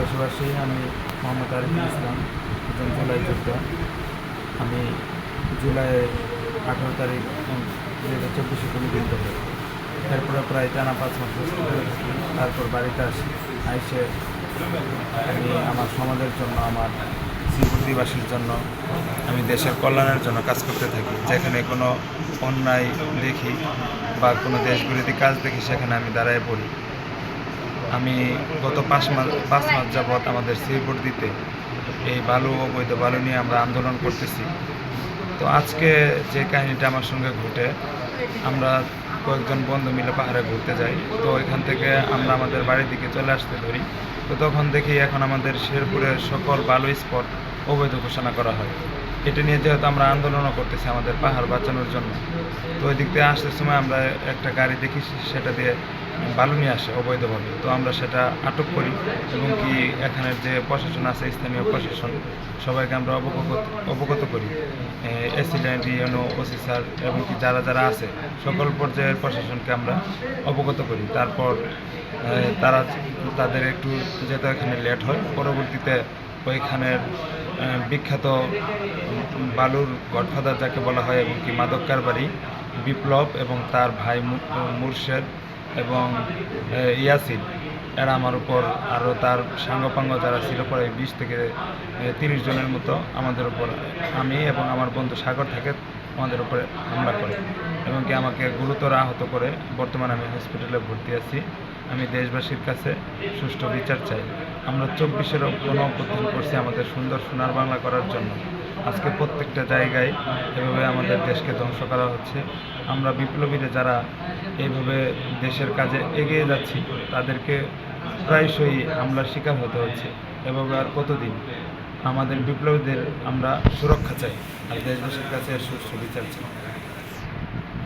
দেশবাসী, আমি মোহাম্মদ আরিফুল ইসলাম, একজন জুলাই যোদ্ধা। আমি জুলাই 18 তারিখ 2024 কোনো দিন ধরে এরপরে প্রায় টানা 5 মাস হসপিটালে থাকি। তারপর বাড়িতে আসি। আইসে আমি আমার সমাজের জন্য, আমার শ্রীপুরবাসীর জন্য, আমি দেশের কল্যাণের জন্য কাজ করতে থাকি। যেখানে কোনো অন্যায় দেখি বা কোনো দেশবিরোধী কাজ দেখি, সেখানে আমি দাঁড়ায় পড়ি। আমি গত 5 মাস যাবৎ আমাদের শ্রীপুর দিতে এই অবৈধ বালু নিয়ে আমরা আন্দোলন করতেছি। তো আজকে যে কাহিনীটা আমার সঙ্গে ঘটে, আমরা কয়েকজন বন্ধু মিলে পাহাড়ে ঘুরতে যাই। তো এখান থেকে আমরা আমাদের বাড়ির দিকে চলে আসতে ধরি। তো তখন দেখি এখন আমাদের শেরপুরের সকল বালু স্পট অবৈধ ঘোষণা করা হয়। এটা নিয়ে যেহেতু আমরা আন্দোলনও করতেছি আমাদের পাহাড় বাঁচানোর জন্য, তো ওই দিক দিয়ে আসার সময় আমরা একটা গাড়ি দেখি, সেটা দিয়ে বালু নিয়ে আসে অবৈধভাবে। তো আমরা সেটা আটক করি এবং কি এখানের যে প্রশাসন আছে, স্থানীয় প্রশাসন, সবাইকে আমরা অবগত করি। এসিল্যান্ড, ইউনো, ওসি স্যার এবং কি যারা যারা আছে সকল পর্যায়ের প্রশাসনকে আমরা অবগত করি। তারপর তাদের একটু যেতে এখানে লেট হয়। পরবর্তীতে ওইখানের বিখ্যাত বালুর গডফাদার যাকে বলা হয় এবং কি মাদক কারবারি বিপ্লব এবং তার ভাই মুর্শেদ এবং ইয়াসিন, এরা আমার উপর, আরও তার সাঙ্গপাঙ্গ যারা ছিল, প্রায় 20 থেকে 30 জনের মতো আমাদের উপর, আমি এবং আমার বন্ধু সাগর থেকে আমাদের উপরে হামলা করে এবং কি আমাকে গুরুতর আহত করে। বর্তমানে আমি হসপিটালে ভর্তি আছি। আমি দেশবাসীর কাছে সুষ্ঠু বিচার চাই। আমরা 24-এর গণ-অভ্যুত্থান করছি আমাদের সুন্দর সোনার বাংলা করার জন্য। আজকে প্রত্যেকটা জায়গায় এভাবে আমাদের দেশকে ধ্বংস করা হচ্ছে। আমরা বিপ্লবীরা যারা এইভাবে দেশের কাজে এগিয়ে যাচ্ছি, তাদেরকে প্রায়শই হামলার শিকার হতে হচ্ছে। এভাবে আর কতদিন? আমাদের বিপ্লবীদের আমরা সুরক্ষা চাই আর দেশবাসীর কাছে সুষ্ঠু বিচার চাই।